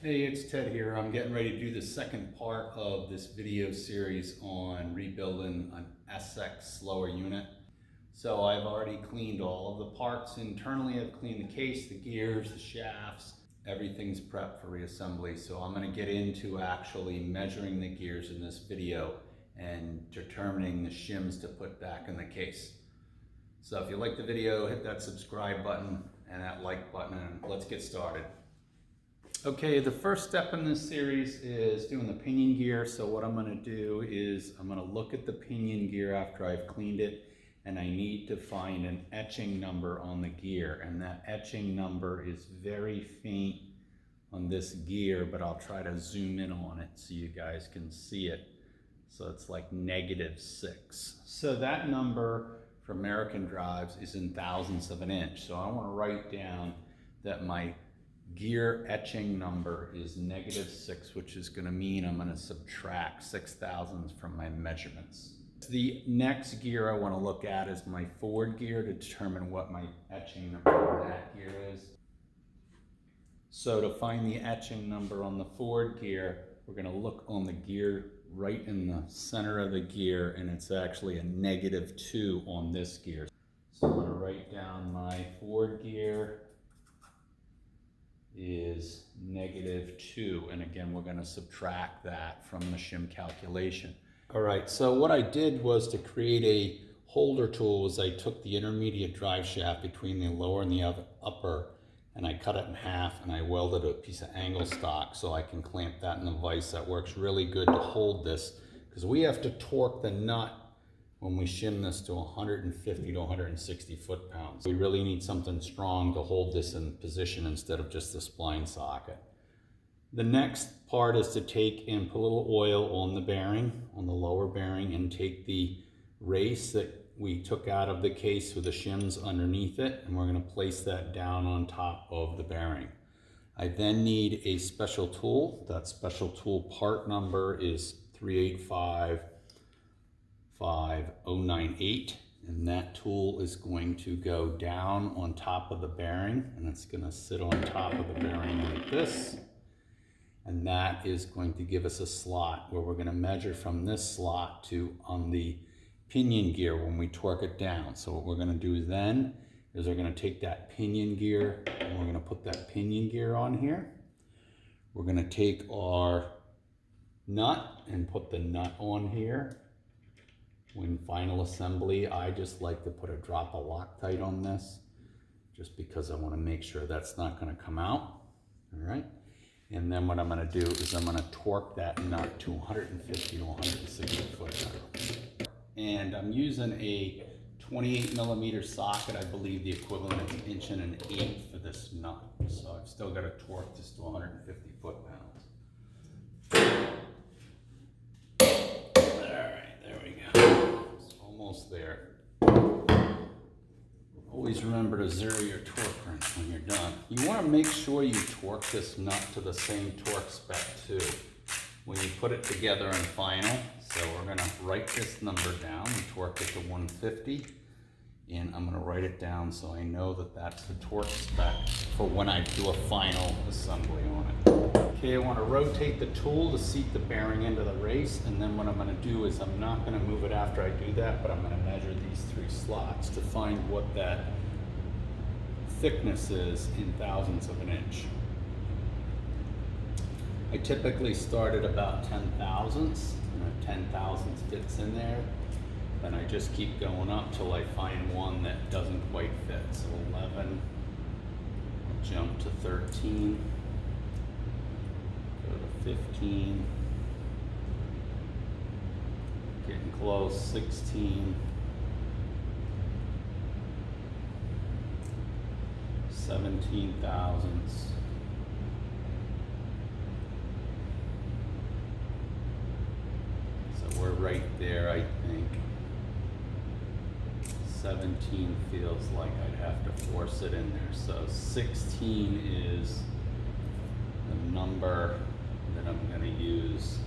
Hey, it's Ted here. I'm getting ready to do the second part of this video series on rebuilding an SX slower unit. So I've already cleaned all of the parts internally. I've cleaned the case, the gears, the shafts, everything's prepped for reassembly. So I'm going to get into actually measuring the gears in this video and determining the shims to put back in the case. So if you like the video, hit that subscribe button and that like button, and let's get started. Okay, the first step in this series is doing the pinion gear. So what I'm going to do is I'm going to look at the pinion gear after I've cleaned it, and I need to find an etching number on the gear, and that etching number is very faint on this gear, but I'll try to zoom in on it so you guys can see it. So it's like -6. So that number for American drives is in thousandths of an inch. So I want to write down that my gear etching number is -6, which is going to mean I'm going to subtract 6 thousandths from my measurements. The next gear I want to look at is my forward gear to determine what my etching number on that gear is. So to find the etching number on the forward gear, we're going to look on the gear right in the center of the gear, and it's actually a -2 on this gear. So I'm going to write down my forward gear is -2, and again we're going to subtract that from the shim calculation. All right, so what I did was to create a holder tool was I took the intermediate drive shaft between the lower and the upper, and I cut it in half, and I welded a piece of angle stock so I can clamp that in the vise. That works really good to hold this, because we have to torque the nut when we shim this to 150 to 160 foot-pounds. We really need something strong to hold this in position instead of just the spline socket. The next part is to take and put a little oil on the bearing, on the lower bearing, and take the race that we took out of the case with the shims underneath it, and we're going to place that down on top of the bearing. I then need a special tool. That special tool part number is 385098, and that tool is going to go down on top of the bearing, and it's going to sit on top of the bearing like this, and that is going to give us a slot where we're going to measure from this slot to on the pinion gear when we torque it down. So what we're going to do then is we're going to take that pinion gear and we're going to put that pinion gear on here. We're going to take our nut and put the nut on here. When final assembly, I just like to put a drop of Loctite on this, just because I want to make sure that's not going to come out. All right. And then what I'm going to do is I'm going to torque that nut to 150 to 160 foot-pounds. And I'm using a 28 millimeter socket. I believe the equivalent is 1 1/8 inch for this nut. So I've still got to torque this to 150 foot-pounds. Almost there. Always remember to zero your torque wrench when you're done. You want to make sure you torque this nut to the same torque spec too when you put it together in final. So we're going to write this number down and torque it to 150, and I'm going to write it down so I know that that's the torque spec for when I do a final assembly on it. Okay, I want to rotate the tool to seat the bearing into the race, and then what I'm going to do is I'm not going to move it after I do that, but I'm going to measure these 3 slots to find what that thickness is in thousandths of an inch. I typically start at about 10 thousandths, and if 10 thousandths fits in there, then I just keep going up till I find one that doesn't quite fit. So 11, I'll jump to 13, go to 15, getting close, 16, 17 thousandths, so we're right there. I think 17 feels like I'd have to force it in there. So 16 is the number that I'm going to use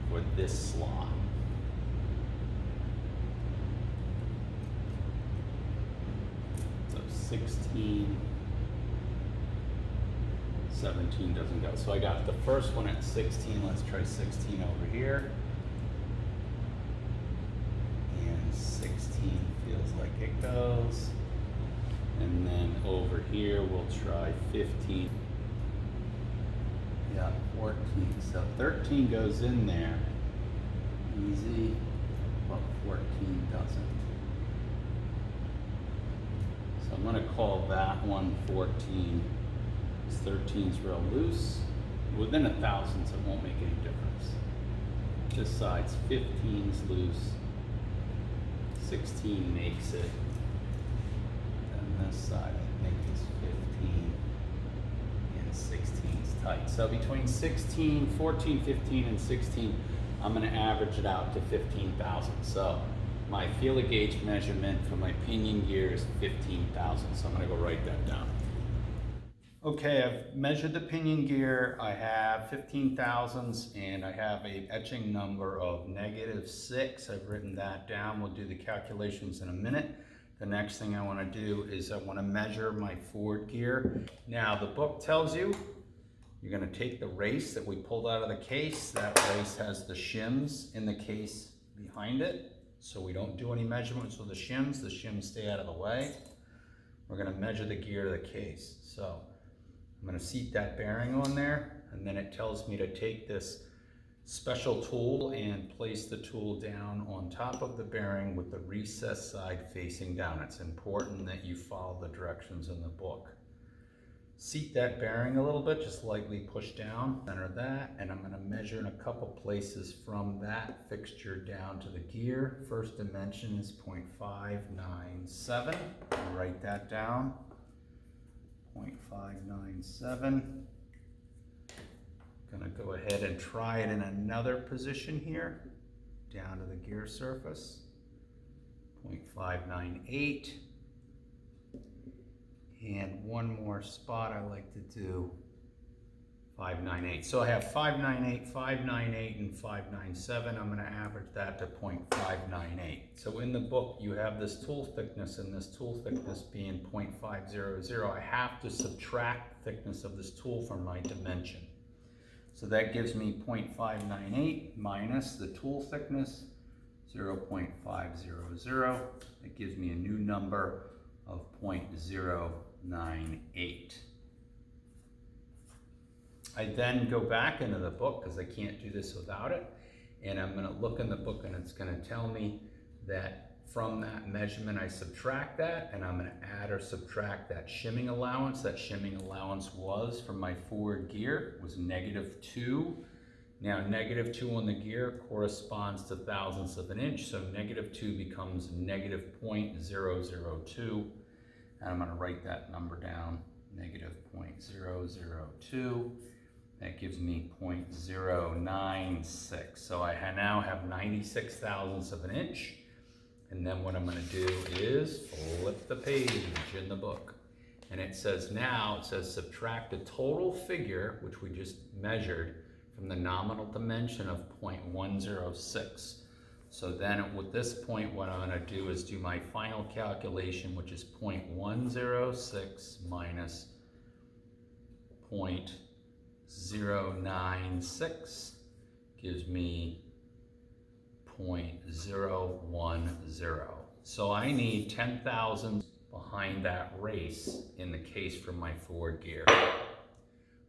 for this slot. So 16, 17 doesn't go. So I got the first one at 16. Let's try 16 over here. And 16 feels like it goes. And then over here, we'll try 15. Yeah, 14. So 13 goes in there. Easy. But 14 doesn't. So I'm going to call that one 14. 13's real loose. Within a thousandths, it won't make any difference. This side's 15's loose. 16 makes it. And this side, I think, is 15. And 16's tight. So between 16, 14, 15, and 16, I'm going to average it out to 15,000. So my feeler gauge measurement for my pinion gear is 15,000. So I'm going to go write that down. Okay, I've measured the pinion gear. I have 15 thousandths and I have a etching number of -6. I've written that down. We'll do the calculations in a minute. The next thing I want to do is I want to measure my forward gear. Now the book tells you you're going to take the race that we pulled out of the case. That race has the shims in the case behind it. So we don't do any measurements with the shims. The shims stay out of the way. We're going to measure the gear to the case. So I'm going to seat that bearing on there, and then it tells me to take this special tool and place the tool down on top of the bearing with the recessed side facing down. It's important that you follow the directions in the book. Seat that bearing a little bit, just lightly push down, center that, and I'm going to measure in a couple places from that fixture down to the gear. First dimension is 0.597. I'll write that down. 0.597. Gonna go ahead and try it in another position here, down to the gear surface. 0.598. And one more spot I like to do, 598. So I have 598, 598, and 597. I'm gonna average that to 0.598. So in the book, you have this tool thickness and this tool thickness being 0.500. I have to subtract the thickness of this tool from my dimension. So that gives me 0.598 minus the tool thickness, 0.500. It gives me a new number of 0.098. I then go back into the book because I can't do this without it. And I'm going to look in the book and it's going to tell me that from that measurement I subtract that, and I'm going to add or subtract that shimming allowance. That shimming allowance was for my forward gear was -2. Now -2 on the gear corresponds to thousandths of an inch. So -2 becomes -0.002. And I'm going to write that number down, -0.002. That gives me 0.096. So I now have 96 thousandths of an inch. And then what I'm going to do is flip the page in the book. And it says subtract the total figure, which we just measured, from the nominal dimension of 0.106. So then at this point, what I'm going to do is do my final calculation, which is 0.106 minus 0.096 gives me 0.010. So I need 10,000 behind that race in the case for my forward gear.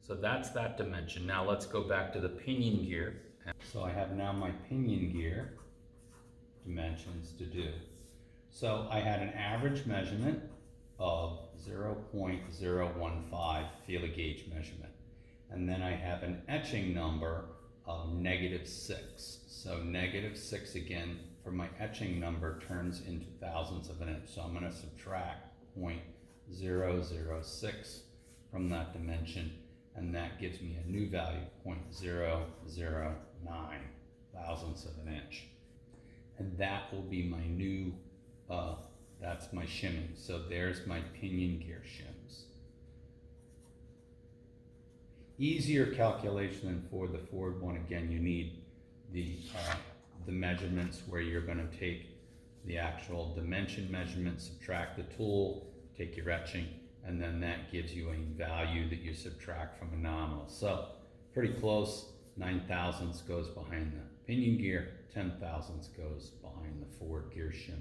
So that's that dimension. Now let's go back to the pinion gear. So I have now my pinion gear dimensions to do. So I had an average measurement of 0.015 feeler gauge measurement. And then I have an etching number of -6. So -6 again for my etching number turns into thousandths of an inch. So I'm going to subtract 0.006 from that dimension, and that gives me a new value, 0.009 thousandths of an inch. And that will be my new, that's my shimming. So there's my pinion gear shims. Easier calculation than for the forward one. Again, you need the measurements where you're going to take the actual dimension measurement, subtract the tool, take your etching, and then that gives you a value that you subtract from a nominal. So pretty close. 9 thousandths goes behind the pinion gear, 10 thousandths goes behind the forward gear shim.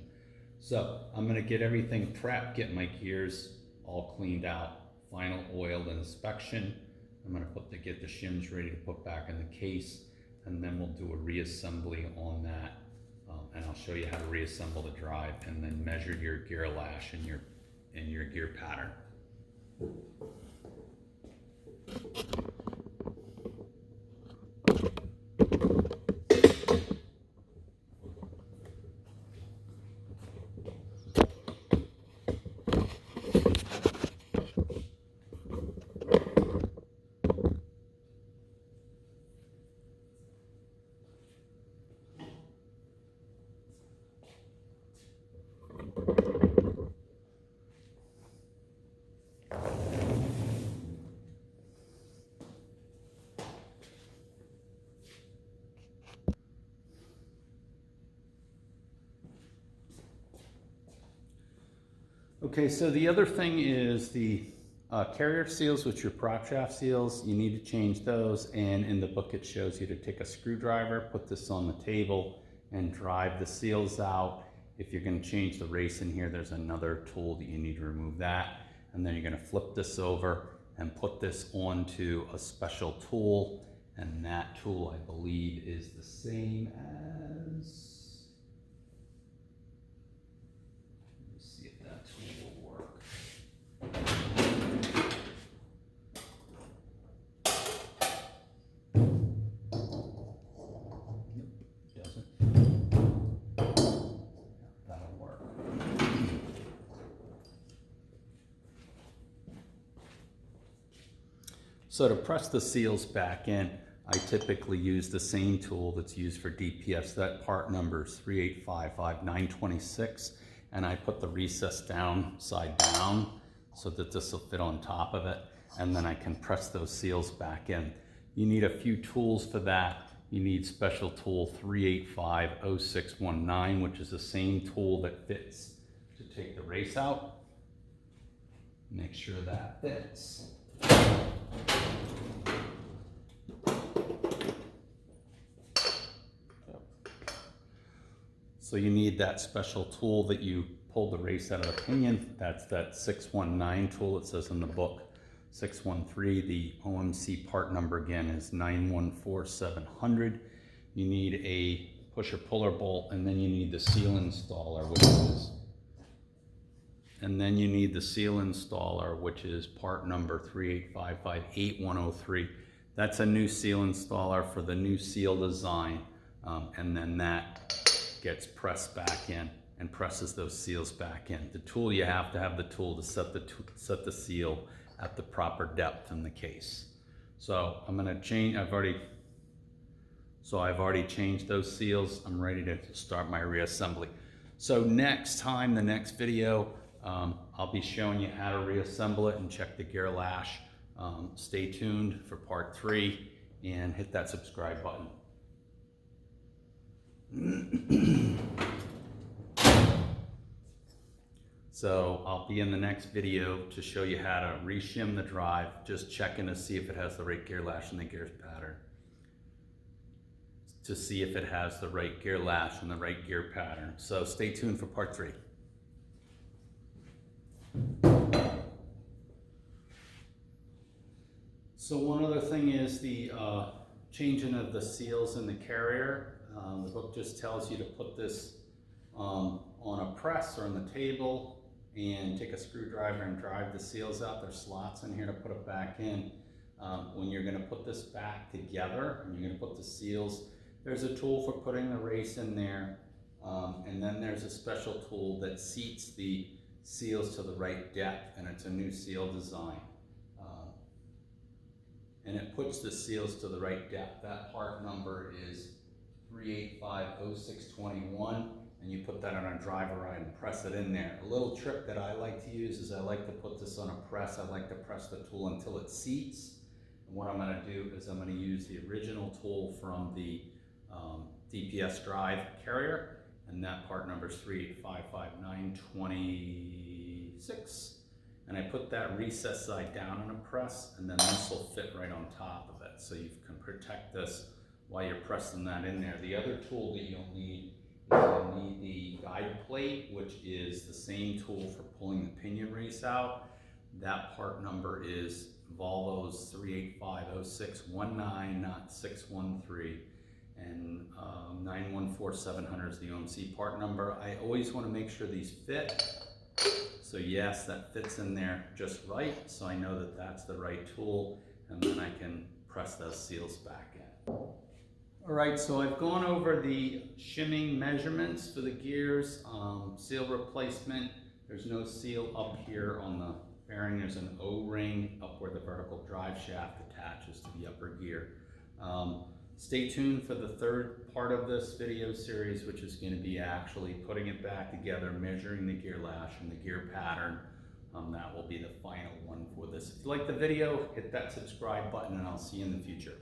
So I'm going to get everything prepped, get my gears all cleaned out, final oiled and inspection. I'm going to get the shims ready to put back in the case, and then we'll do a reassembly on that, and I'll show you how to reassemble the drive and then measure your gear lash and your gear pattern. Okay, so the other thing is the carrier seals, which are prop shaft seals. You need to change those, and in the book it shows you to take a screwdriver, put this on the table, and drive the seals out. If you're going to change the race in here, there's another tool that you need to remove that, and then you're going to flip this over and put this onto a special tool, and that tool, I believe, is the same as... So to press the seals back in, I typically use the same tool that's used for DPS. That part number is 3855926, and I put the recess down, side down, so that this will fit on top of it, and then I can press those seals back in. You need a few tools for that. You need special tool 3850619, which is the same tool that fits to take the race out. Make sure that fits. So you need that special tool that you pull the race out of the pinion. That's that 619 tool. It says in the book 613. The OMC part number again is 914700. You need a pusher puller bolt, and then you need the seal installer, which is part number 385588103. That's a new seal installer for the new seal design, and then that gets pressed back in and presses those seals back in. The tool, you have to have the tool to set the seal at the proper depth in the case. So I'm going to change. I've already changed those seals. I'm ready to start my reassembly. So next time, the next video, I'll be showing you how to reassemble it and check the gear lash. Stay tuned for part 3 and hit that subscribe button. So I'll be in the next video to show you how to reshim the drive, just checking to see if it has the right gear lash and the gear pattern. To see if it has the right gear lash and the right gear pattern. So stay tuned for part 3. So one other thing is the changing of the seals in the carrier. The book just tells you to put this on a press or on the table and take a screwdriver and drive the seals out. There's slots in here to put it back in. When you're going to put this back together and you're going to put the seals, there's a tool for putting the race in there, and then there's a special tool that seats the seals to the right depth, and it's a new seal design. And it puts the seals to the right depth. That part number is 3850621, and you put that on a driver ride and press it in there. A little trick that I like to use is I like to put this on a press. I like to press the tool until it seats. And what I'm going to do is I'm going to use the original tool from the DPS drive carrier, and that part number is 3855926. and I put that recessed side down on a press, and then this will fit right on top of it. So you can protect this while you're pressing that in there. The other tool that you'll need is you'll need the guide plate, which is the same tool for pulling the pinion race out. That part number is Volvo's 3850619, not 613, and 914700 is the OMC part number. I always want to make sure these fit. So yes, that fits in there just right, so I know that that's the right tool, and then I can press those seals back in. All right, so I've gone over the shimming measurements for the gears, seal replacement. There's no seal up here on the bearing. There's an O-ring up where the vertical drive shaft attaches to the upper gear. Stay tuned for the third part of this video series, which is going to be actually putting it back together, measuring the gear lash and the gear pattern. That will be the final one for this. If you like the video, hit that subscribe button, and I'll see you in the future.